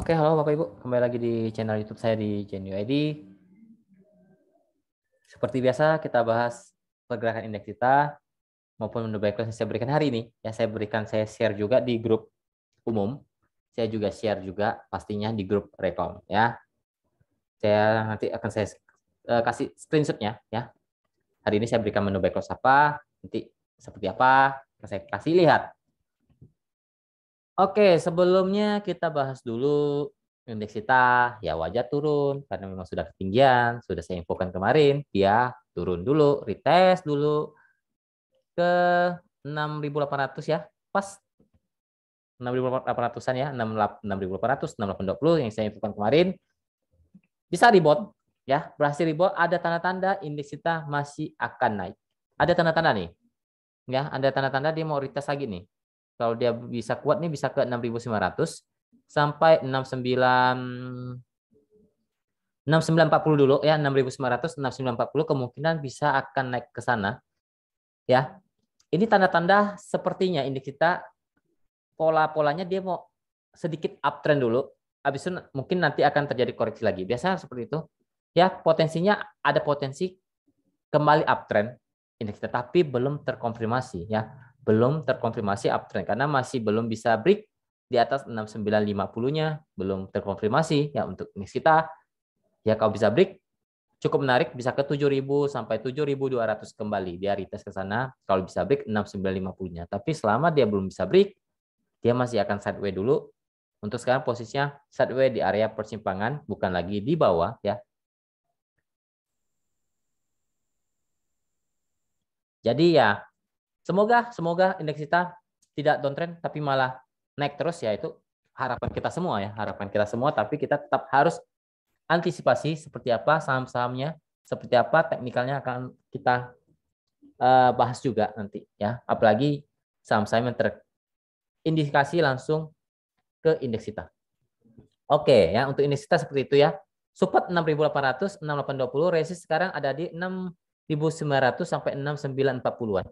Oke, halo Bapak Ibu, kembali lagi di channel YouTube saya di GenUID. Seperti biasa kita bahas pergerakan indeks kita maupun menu backcross yang saya berikan hari ini. Ya, saya share juga di grup umum. Saya juga share juga pastinya di grup Rekom ya. Saya nanti akan saya kasih screenshotnya ya. Hari ini saya berikan menu backcross apa, nanti seperti apa, saya kasih lihat. Oke, sebelumnya kita bahas dulu indeks kita. Ya wajar turun karena memang sudah ketinggian, sudah saya infokan kemarin, dia turun dulu, retest dulu ke 6.800 ya. Pas 6.800-an ya, 6.800, 6.820 yang saya infokan kemarin. Bisa rebound ya, berhasil rebound, ada tanda-tanda indeks kita masih akan naik. Ada tanda-tanda nih. Ya, ada tanda-tanda dia mau retest lagi nih. Kalau dia bisa kuat nih bisa ke 6.900 sampai 6940 dulu ya, 6.900 6.940 kemungkinan bisa akan naik ke sana. Ya. Ini tanda-tanda sepertinya indeks kita pola-polanya dia mau sedikit uptrend dulu. Habis itu mungkin nanti akan terjadi koreksi lagi. Biasanya seperti itu. Ya, potensinya ada potensi kembali uptrend indeks kita, tapi belum terkonfirmasi ya. Belum terkonfirmasi uptrend karena masih belum bisa break di atas 6950-nya, belum terkonfirmasi ya untuk indeks kita. Ya kalau bisa break cukup menarik, bisa ke 7.000 sampai 7.200 kembali. Dia retest ke sana kalau bisa break 6950-nya. Tapi selama dia belum bisa break, dia masih akan sideways dulu. Untuk sekarang posisinya sideways di area persimpangan, bukan lagi di bawah ya. Jadi ya semoga indeks kita tidak downtrend tapi malah naik terus ya, itu harapan kita semua ya, harapan kita semua, tapi kita tetap harus antisipasi seperti apa saham-sahamnya, seperti apa teknikalnya akan kita bahas juga nanti ya. Apalagi saham-saham yang terindikasi langsung ke indeks kita. Oke ya, untuk indeks kita seperti itu ya. Support 6.800, 6.820, resist sekarang ada di 6.900 sampai 6.940-an.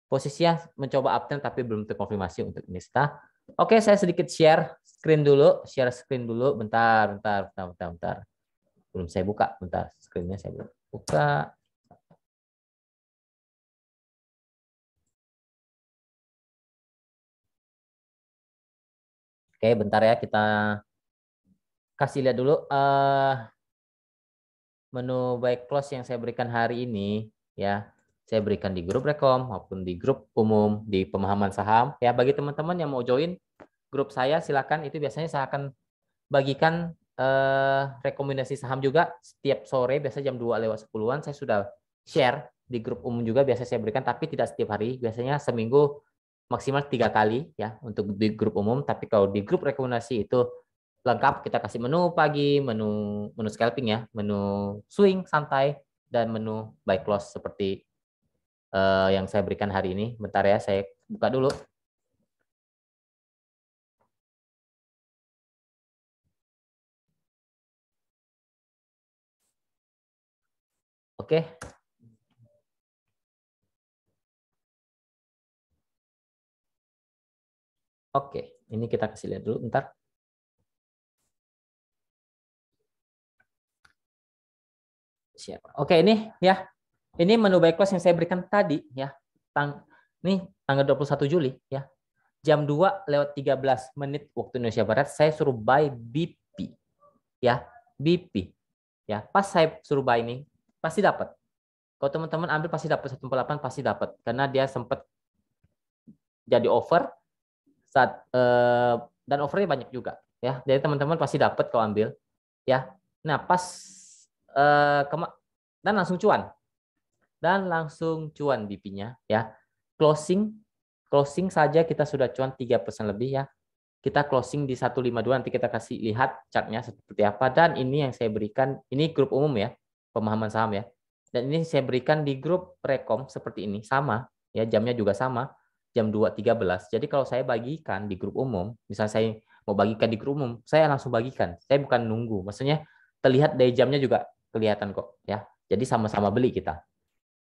Posisinya mencoba uptrend tapi belum terkonfirmasi untuk indeks kita. Oke, saya sedikit share screen dulu, bentar. Belum saya buka, bentar, screen-nya saya belum buka. Oke, bentar ya, kita kasih lihat dulu menu buy close yang saya berikan hari ini ya. Saya berikan di grup Rekom maupun di grup umum di pemahaman saham. Ya, bagi teman-teman yang mau join grup saya silakan, itu biasanya saya akan bagikan rekomendasi saham juga setiap sore, biasa jam 2 lewat 10-an saya sudah share di grup umum juga, biasa saya berikan tapi tidak setiap hari, biasanya seminggu maksimal 3 kali ya untuk di grup umum. Tapi kalau di grup rekomendasi itu lengkap, kita kasih menu pagi, menu scalping ya, menu swing santai, dan menu buy close seperti yang saya berikan hari ini. Bentar ya, saya buka dulu. Oke. Oke, ini kita kasih lihat dulu bentar. Siapa? Oke, ini ya. Ini menu buy close yang saya berikan tadi ya. Ini tanggal 21 Juli ya. Jam 2 lewat 13 menit waktu Indonesia Barat saya suruh buy BP ya. BP ya. Pas saya suruh buy ini pasti dapat. Kalau teman-teman ambil pasti dapat 148, pasti dapat karena dia sempat jadi over saat dan overnya banyak juga ya. Jadi teman-teman pasti dapat kalau ambil ya. Nah, pas dan langsung cuan. Dan langsung cuan BP-nya ya. Closing saja kita sudah cuan 3% lebih ya. Kita closing di 152, nanti kita kasih lihat chartnya seperti apa. Dan ini yang saya berikan, ini grup umum ya, pemahaman saham ya. Dan ini saya berikan di grup Rekom seperti ini, sama ya, jamnya juga sama, jam 2.13. Jadi kalau saya bagikan di grup umum, misalnya saya mau bagikan di grup umum, saya langsung bagikan. Saya bukan nunggu, maksudnya terlihat dari jamnya juga kelihatan kok ya. Jadi sama-sama beli kita.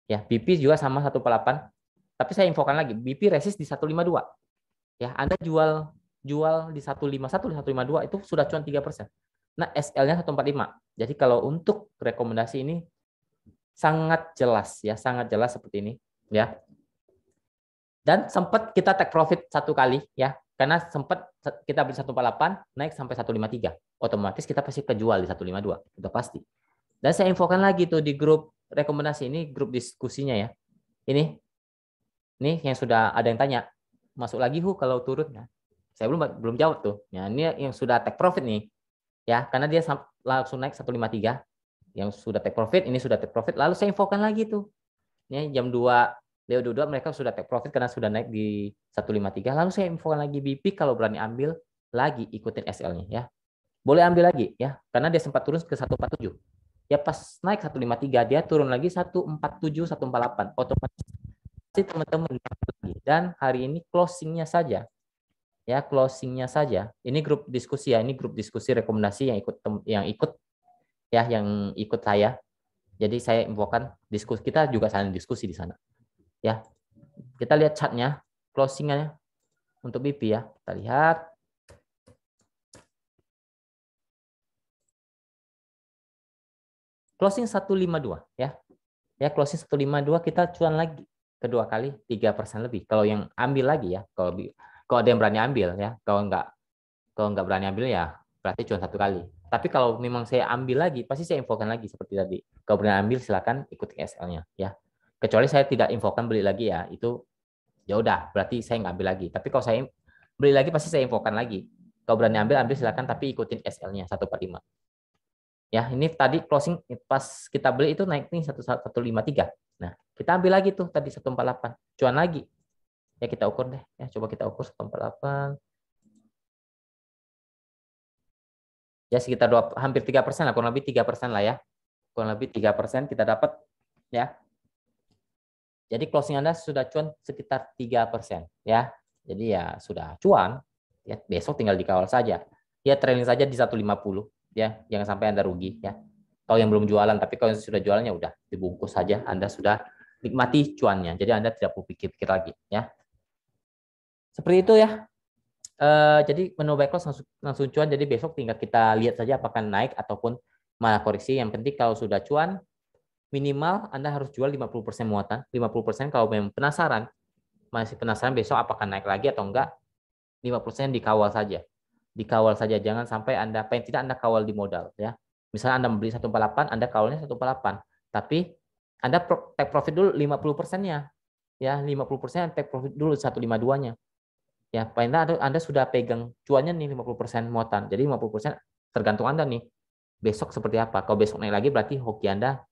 Ya, BP juga sama 148. Tapi saya infokan lagi, BP resist di 152. Ya, Anda jual jual di 151, 152 itu sudah cuan 3%. Nah, SL-nya 145. Jadi kalau untuk rekomendasi ini sangat jelas ya, sangat jelas seperti ini ya. Dan sempat kita take profit satu kali ya, karena sempat kita beli 148 naik sampai 153. Otomatis kita pasti kejual di 152, udah pasti. Dan saya infokan lagi tuh di grup rekomendasi ini, grup diskusinya ya. Ini yang sudah ada yang tanya, masuk lagi kalau turun ya. Saya belum jawab tuh. Ya, ini yang sudah take profit nih. Ya, karena dia langsung naik 153. Yang sudah take profit, ini sudah take profit. Lalu saya infokan lagi tuh. Ya, jam 2 Leo 22 mereka sudah take profit karena sudah naik di 153. Lalu saya infokan lagi BP kalau berani ambil lagi ikutin SL-nya ya. Boleh ambil lagi ya, karena dia sempat turun ke 147. Ya pas naik 153 dia turun lagi 147, 148. Otomatis teman-teman lagi. Dan hari ini closingnya saja. Ya, closingnya saja. Ini grup diskusi ya, ini grup diskusi rekomendasi yang ikut saya. Jadi saya infokan diskusi, kita juga saling diskusi di sana. Ya. Kita lihat chartnya, closingnya untuk BP ya. Kita lihat. Closing 152 ya. Ya, closing 152 kita cuan lagi kedua kali 3% lebih. Kalau yang ambil lagi ya, kalau ada yang berani ambil ya, kalau nggak berani ambil ya berarti cuan satu kali. Tapi kalau memang saya ambil lagi, pasti saya infokan lagi seperti tadi. Kalau berani ambil silakan ikuti SL-nya ya. Kecuali saya tidak infokan beli lagi ya, itu ya udah berarti saya nggak ambil lagi. Tapi kalau saya beli lagi pasti saya infokan lagi. Kalau berani ambil silakan tapi ikutin SL-nya 145. Ya, ini tadi closing pas kita beli itu naik nih 153. Nah, kita ambil lagi tuh tadi 148. Cuan lagi. Ya kita ukur deh. Ya, coba kita ukur 148. Ya sekitar hampir 3% lah, kurang lebih 3% lah ya. Kurang lebih 3% kita dapat ya. Jadi closing Anda sudah cuan sekitar 3% ya. Jadi ya sudah cuan. Ya, besok tinggal dikawal saja. Ya trailing saja di 150 ya, jangan sampai Anda rugi ya. Kalau yang belum jualan, tapi kalau yang sudah jualannya udah dibungkus saja, Anda sudah nikmati cuannya. Jadi Anda tidak perlu pikir-pikir lagi ya. Seperti itu ya. Jadi menu back loss langsung cuan, jadi besok tinggal kita lihat saja apakah naik ataupun malah koreksi. Yang penting kalau sudah cuan, minimal Anda harus jual 50% muatan. 50% kalau memang penasaran, masih penasaran besok apakah naik lagi atau enggak, 5% dikawal saja. Dikawal saja, jangan sampai Anda paling tidak Anda kawal di modal ya. Misalnya Anda membeli 148, Anda kawalnya 148. Tapi Anda take profit dulu 50%-nya. Ya, 50% take profit dulu 152-nya. Ya, paling tidak Anda sudah pegang cuannya nih 50% muatan. Jadi 50% tergantung Anda nih. Besok seperti apa? Kalau besok naik lagi berarti hoki Anda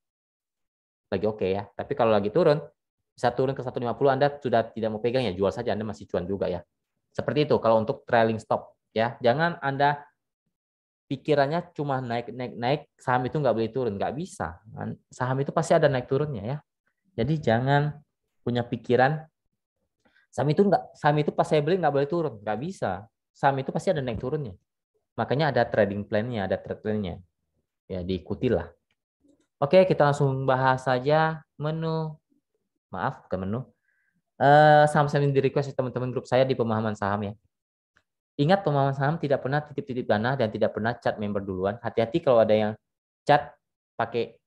lagi oke ya. Tapi kalau lagi turun, bisa turun ke 150 Anda sudah tidak mau pegang ya, jual saja Anda masih cuan juga ya. Seperti itu kalau untuk trailing stop ya. Jangan Anda pikirannya cuma naik saham itu nggak boleh turun, nggak bisa. Saham itu pasti ada naik turunnya ya. Jadi jangan punya pikiran saham itu pas saya beli nggak boleh turun, nggak bisa. Saham itu pasti ada naik turunnya. Makanya ada trading plan-nya, ada trade plan-nya. Ya diikutilah. Oke, kita langsung bahas saja menu. Maaf, bukan menu. Saham-saham yang di request teman-teman grup saya di pemahaman saham ya. Ingat, pemahaman saham tidak pernah titip-titip dana dan tidak pernah chat member duluan. Hati-hati kalau ada yang chat pakai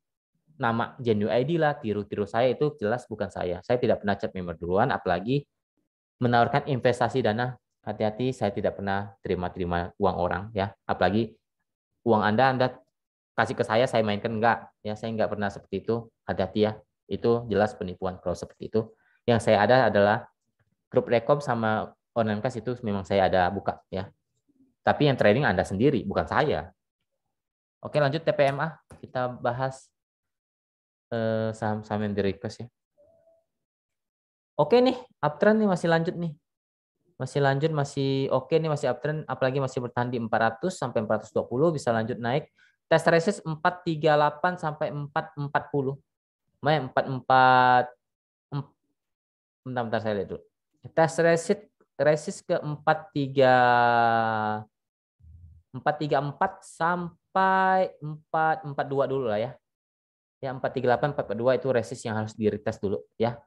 nama genuine ID lah, tiru-tiru saya, itu jelas bukan saya. Saya tidak pernah chat member duluan, apalagi menawarkan investasi dana. Hati-hati, saya tidak pernah terima uang orang ya. Apalagi uang Anda kasih ke saya mainkan, enggak. Ya, saya enggak pernah seperti itu. Hati-hati ya. Itu jelas penipuan kalau seperti itu. Yang saya ada adalah grup rekom sama online class, itu memang saya ada buka ya. Tapi yang trading Anda sendiri, bukan saya. Oke, lanjut TPMA. Kita bahas saham-saham yang di request ya. Oke nih, uptrend nih masih lanjut nih. Masih lanjut, masih oke nih, masih uptrend, apalagi masih bertahan di 400 sampai 420, bisa lanjut naik. Test resist 438 sampai 440. Main 44, bentar saya lihat dulu. Test resist ke 434 sampai 442 dulu lah ya. Ya 438, 442 itu resist yang harus di retest dulu ya.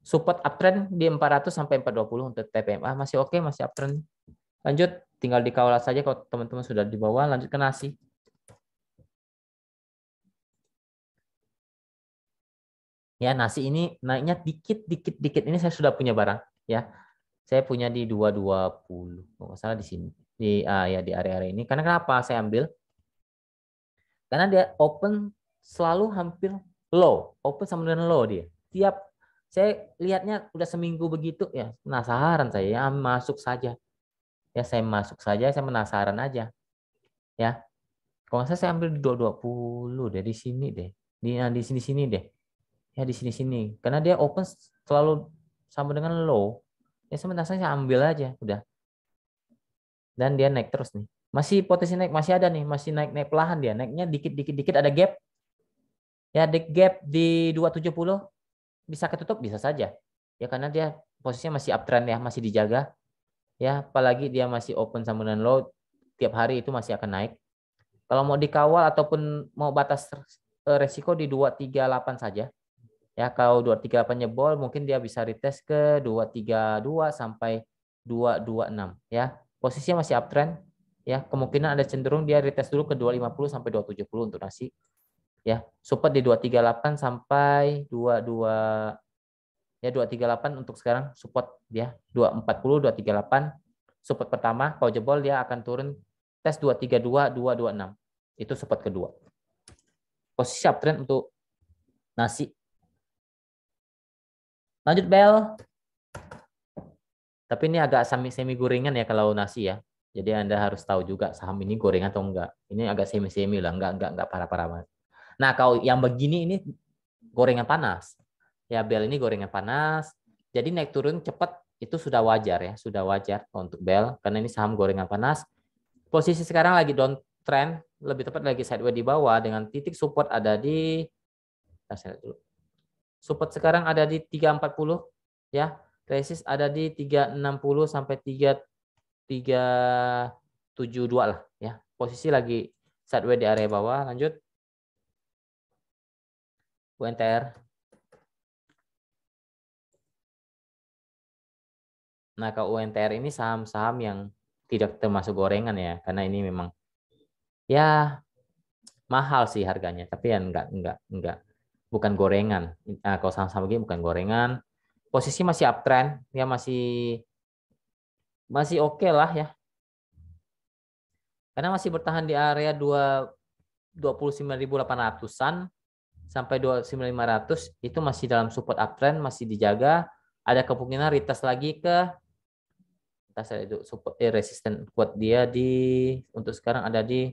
Support uptrend di 400 sampai 420 untuk TPMA masih oke, masih uptrend. Lanjut, tinggal dikawal saja kalau teman-teman sudah di bawah. Lanjut ke nasi. Ya, nasi ini naiknya dikit. Ini saya sudah punya barang. Ya, saya punya di 220. Kalau nggak salah di sini. Ya di area-area ini. Karena kenapa saya ambil? Karena dia open selalu hampir low. Open sama dengan low dia. Tiap saya lihatnya udah seminggu begitu ya, penasaran saya ya masuk saja. Ya saya masuk saja, saya penasaran aja. Ya. Kalau nggak salah saya ambil di 220 deh di sini deh. Di sini-sini deh. Ya di sini-sini. Karena dia open selalu sama dengan low. Ya sementara saya ambil aja udah. Dan dia naik terus nih. Masih potensi naik, masih ada nih, masih naik-naik perlahan dia. Naiknya dikit-dikit ada gap. Ya di gap di 270 bisa ketutup bisa saja. Ya karena dia posisinya masih uptrend ya, masih dijaga. Ya apalagi dia masih open sama dengan low, tiap hari itu masih akan naik. Kalau mau dikawal ataupun mau batas resiko di 238 saja. Ya, kalau 238 jebol mungkin dia bisa retest ke 232 sampai 226 ya. Posisinya masih uptrend ya. Kemungkinan ada cenderung dia retest dulu ke 250 sampai 270 untuk nasi. Ya, support di 238 sampai 22 ya 238 untuk sekarang support dia 240 238 support pertama. Kalau jebol dia akan turun tes 232 226. Itu support kedua. Posisi uptrend untuk nasi. Lanjut bel. Tapi ini agak semi gorengan ya kalau nasi ya. Jadi Anda harus tahu juga saham ini gorengan atau enggak. Ini agak semi lah, enggak parah-parah banget. Nah, kalau yang begini ini gorengan panas. Ya bel ini gorengan panas. Jadi naik turun cepat itu sudah wajar ya, sudah wajar untuk bel karena ini saham gorengan panas. Posisi sekarang lagi downtrend, lebih tepat lagi sideways di bawah dengan titik support ada di support sekarang ada di 340 ya. Resist ada di 360 sampai 372 lah ya. Posisi lagi sideways di area bawah. Lanjut. UNTR. Nah, kalau UNTR ini saham-saham yang tidak termasuk gorengan ya, karena ini memang ya mahal sih harganya, tapi ya enggak bukan gorengan. Nah, kalau saham-saham begini bukan gorengan. Posisi masih uptrend, ya masih oke lah ya. Karena masih bertahan di area 29.800-an sampai 29.500 itu masih dalam support uptrend, masih dijaga. Ada kemungkinan retest lagi ke itu support resisten kuat dia di untuk sekarang ada di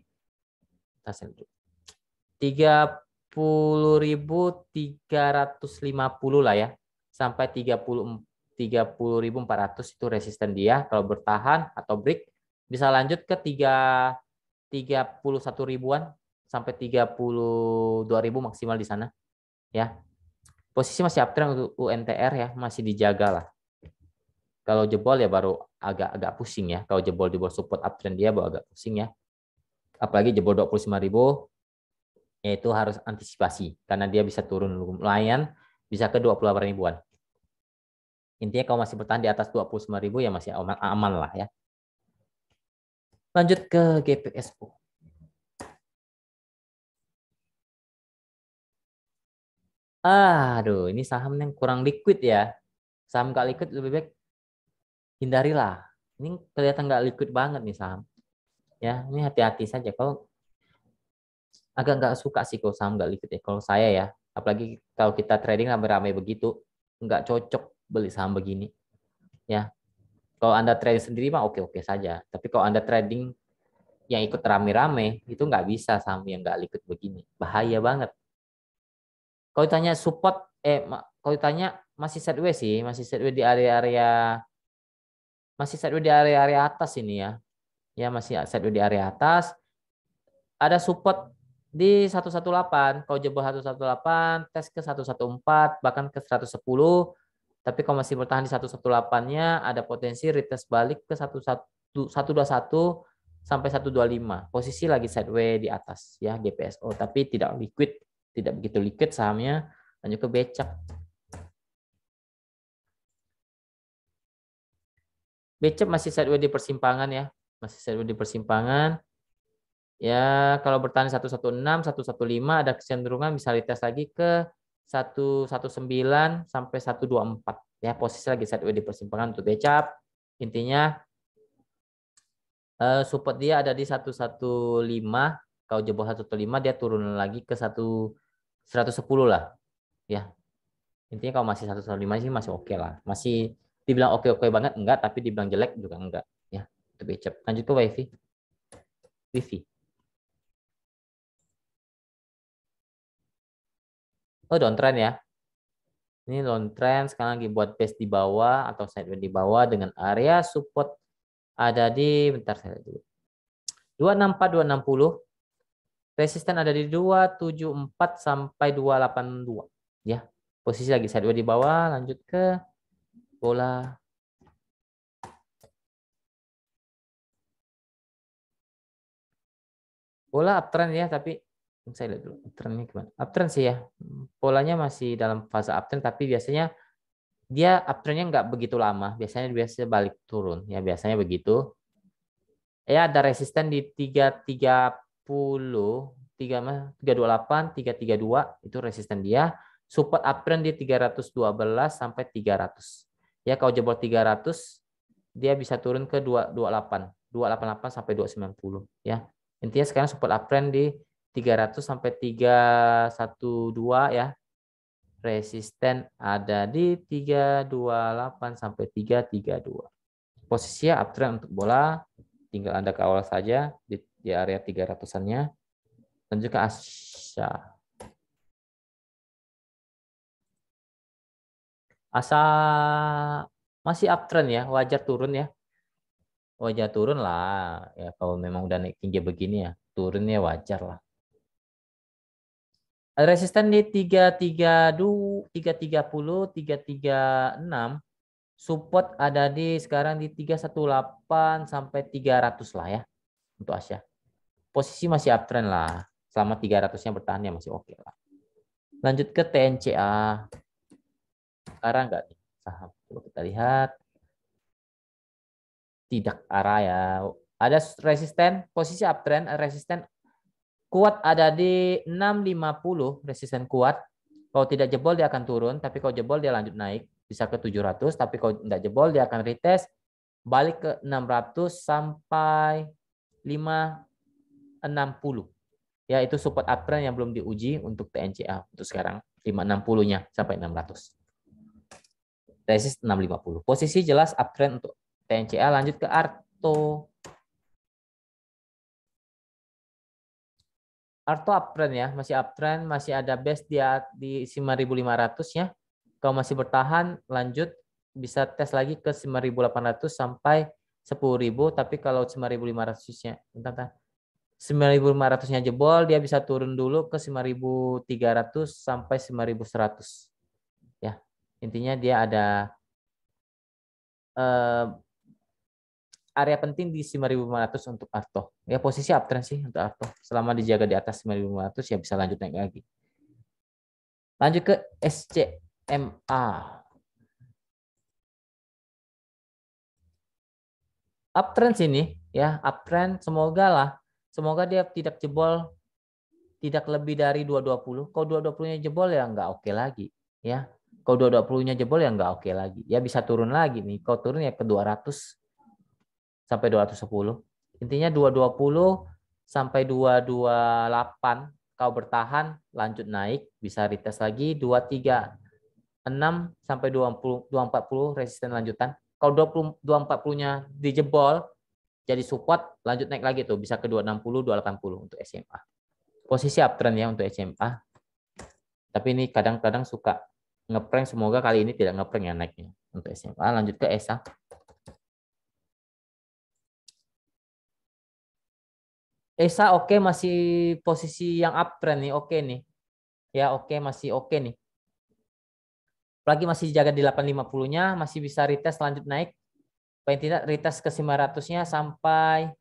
30.350 lah ya sampai 30.400 itu resisten dia kalau bertahan atau break bisa lanjut ke 31 ribuan sampai 32.000 maksimal di sana ya. Posisi masih uptrend untuk UNTR ya, masih dijaga lah. Kalau jebol ya baru agak pusing ya. Kalau jebol di bawah support uptrend dia baru agak pusing ya. Apalagi jebol 25.000 ya itu harus antisipasi karena dia bisa turun lumayan bisa ke 28 ribuan. Intinya kalau masih bertahan di atas 29.000 ya masih aman lah ya. Lanjut ke GPSO. Aduh, ini saham yang kurang liquid ya. Saham nggak liquid lebih baik hindarilah. Ini kelihatan nggak liquid banget nih saham. Ya, ini hati-hati saja. Kalau agak nggak suka sih kalau saham nggak liquid ya. Kalau saya ya, apalagi kalau kita trading rame-rame begitu, nggak cocok beli saham begini. Ya, kalau Anda trading sendiri mah oke-oke saja. Tapi kalau Anda trading yang ikut rame-rame, itu nggak bisa saham yang nggak liquid begini. Bahaya banget. Kalau ditanya support, kalau ditanya masih sideways sih, masih sideways di area-area, masih sideways di area-area atas ini ya. Ya masih sideways di area atas. Ada support di 118. Kalau jebol 118, tes ke 114, bahkan ke 110. Tapi kalau masih bertahan di 118-nya, ada potensi retest balik ke 121 sampai 125. Posisi lagi sideways di atas ya GPSO, tapi tidak liquid, tidak begitu liquid sahamnya, lanjut ke becak. BCEP masih sideways di persimpangan ya. Masih sideways di persimpangan. Ya, kalau bertahan 116, 115 ada kecenderungan bisa retest lagi ke 119 sampai 124. Ya, posisi lagi sideways di persimpangan untuk BCAP. Intinya support dia ada di 115. Kalau jebol 115 dia turun lagi ke 110 lah. Ya. Intinya kalau masih 115 sih masih oke lah. Masih dibilang oke-oke banget enggak, tapi dibilang jelek juga enggak, ya. Untuk BCAP. Lanjut ke WiFi. WiFi. Oh, downtrend ya. Ini downtrend sekarang lagi buat base di bawah atau sideways di bawah dengan area support ada di, bentar saya lihat dulu. 264, 260. Resisten ada di 274 sampai 282. Ya. Posisi lagi sideways di bawah, lanjut ke bola. Bola uptrend ya, tapi saya lihat dulu uptrendnya gimana. Uptrend sih ya. Polanya masih dalam fase uptrend, tapi biasanya dia uptrendnya nggak begitu lama. Biasanya balik turun. Ya, biasanya begitu. Ya, ada resisten di 330, 328, 332 itu resisten dia. Support uptrend di 312 sampai 300. Ya, kalau jebol 300 dia bisa turun ke 228, 288 sampai 290 ya. Intinya sekarang support uptrend di 300 sampai 312 ya. Resisten ada di 328 sampai 332. Posisinya uptrend untuk bola, tinggal Anda kawal saja di area 300-annya. Lanjut ke Asa. Asa masih uptrend ya, wajar turun ya. Wajar turun lah. Ya kalau memang udah naik tinggi begini ya, turunnya wajar lah. Resisten di 332, 330, 336. Support ada di sekarang di 318 sampai 300 lah ya untuk Asia. Posisi masih uptrend lah. Selama 300-nya bertahan ya masih oke lah. Lanjut ke TNCA. Arah nggak nih saham? Coba kita lihat. Tidak arah ya. Ada resisten, posisi uptrend, resisten kuat ada di 650, resisten kuat. Kalau tidak jebol dia akan turun, tapi kalau jebol dia lanjut naik bisa ke 700, tapi kalau tidak jebol dia akan retest balik ke 600 sampai 560. Ya, itu support uptrend yang belum diuji untuk TNCA untuk sekarang 560-nya sampai 600. Resist 650. Posisi jelas uptrend untuk TNCA. Lanjut ke Arto. Arto uptrend ya, masih uptrend, masih ada base di 5.500 ya. Kalau masih bertahan, lanjut bisa tes lagi ke 5.800 sampai 10.000. Tapi kalau 5.500-nya, 9.500-nya jebol, dia bisa turun dulu ke 5.300 sampai 5.100. Ya, intinya dia ada area penting di 5.500 untuk Arto. Ya, posisi uptrend sih untuk Arto. Selama dijaga di atas 5.500 ya bisa lanjut naik lagi. Lanjut ke SCMA. Uptrend sini ya, uptrend semoga dia tidak jebol, tidak lebih dari 220. Kalau 220-nya jebol ya nggak oke lagi ya. Kalau 220-nya jebol ya nggak oke lagi. Ya bisa turun lagi nih. Kalau turun ya ke 200 sampai 210. Intinya 220 sampai 228. Kalau bertahan lanjut naik bisa retest lagi 236 sampai 240 resisten lanjutan. Kalau 240-nya dijebol jadi support lanjut naik lagi tuh bisa ke 260, 280 untuk SMA. Posisi uptrend ya untuk SMA. Tapi ini kadang-kadang suka ngeprank, semoga kali ini tidak ngeprank ya naiknya untuk SMA. Lanjut ke ESA. ESA oke, masih posisi yang uptrend nih, oke nih. Ya oke, masih oke nih. Apalagi masih jaga di 850-nya, masih bisa retest lanjut naik. Paling tidak retest ke 500-nya sampai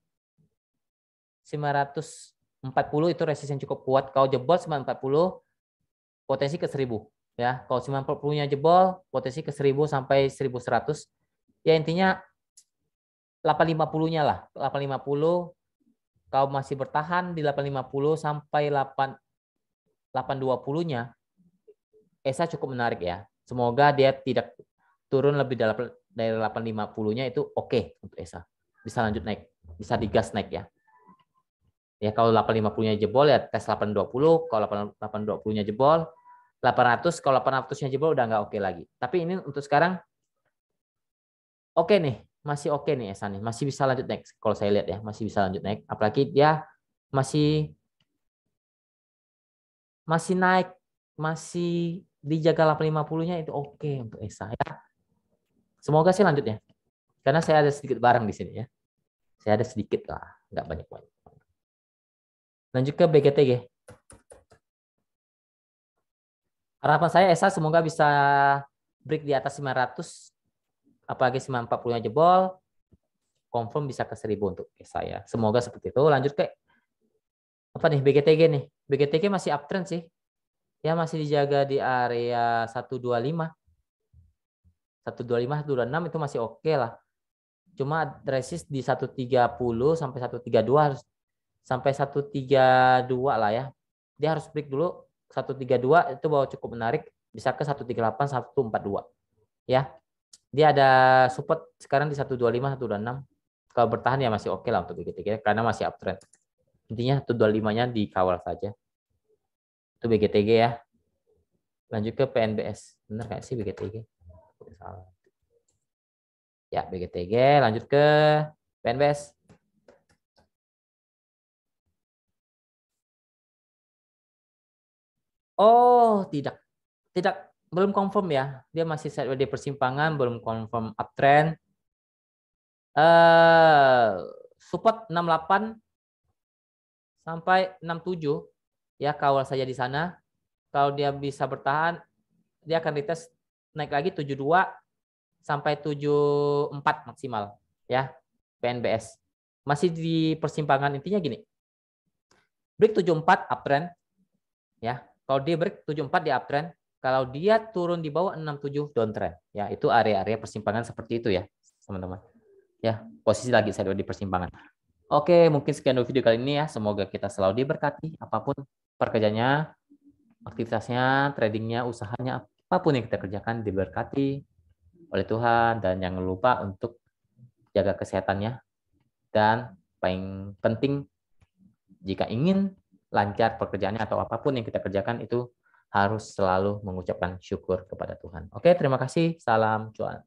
940 itu resisten cukup kuat. Kalau jebol 940 potensi ke 1000 ya. Kalau 940-nya jebol potensi ke 1000 sampai 1100. Ya intinya 850-nya lah. 850 kau masih bertahan di 850 sampai 820-nya. ESA cukup menarik ya. Semoga dia tidak turun lebih dari 850-nya, itu oke untuk ESA. Bisa lanjut naik, bisa digas naik ya. Ya kalau 850-nya jebol ya tes 820, kalau 820-nya jebol 800, kalau 800-nya jebol udah nggak oke lagi. Tapi ini untuk sekarang oke nih, masih oke nih ESA nih, masih bisa lanjut naik. Kalau saya lihat ya, masih bisa lanjut naik. Apalagi dia masih naik, masih dijaga 850-nya, itu oke untuk ESA ya. Semoga sih lanjut ya. Karena saya ada sedikit barang di sini ya. Saya ada sedikit lah, nggak banyak-banyak. Lanjut ke BGTG. Harapan saya ESA semoga bisa break di atas 500, apalagi 940-nya jebol, confirm bisa ke 1000 untuk ESA ya. Semoga seperti itu. Lanjut ke apa nih, BGTG nih. BGTG masih uptrend sih. Ya masih dijaga di area 125. 125, 126 itu masih oke lah. Cuma resist di 130 sampai 132 harus, sampai 132 lah ya. Dia harus break dulu 132, itu baru cukup menarik, bisa ke 138, 142 ya. Dia ada support sekarang di 125, 126. Kalau bertahan ya masih oke lah untuk BGTG karena masih uptrend. Intinya 125-nya dikawal saja. Itu BGTG ya. Lanjut ke PNBS. Benar nggak sih BGTG? Salah. Ya, BGTG. Lanjut ke PNBS. Oh, tidak. Belum confirm ya. Dia masih sideways di persimpangan, belum confirm uptrend. Support 68 sampai 67 ya, kawal saja di sana. Kalau dia bisa bertahan, dia akan retest naik lagi 72 sampai 74 maksimal ya, PNBS. Masih di persimpangan, intinya gini. Break 74 uptrend ya. Kalau dia break 74 di uptrend, kalau dia turun di bawah 67 downtrend ya, itu area-area persimpangan seperti itu ya, teman-teman. Ya, posisi lagi saya di persimpangan. Oke, mungkin sekian dulu video kali ini ya. Semoga kita selalu diberkati apapun pekerjaannya, aktivitasnya, tradingnya, usahanya, apapun yang kita kerjakan diberkati oleh Tuhan, dan jangan lupa untuk jaga kesehatannya, dan paling penting jika ingin lancar pekerjaannya atau apapun yang kita kerjakan itu harus selalu mengucapkan syukur kepada Tuhan. Oke, terima kasih. Salam cuan.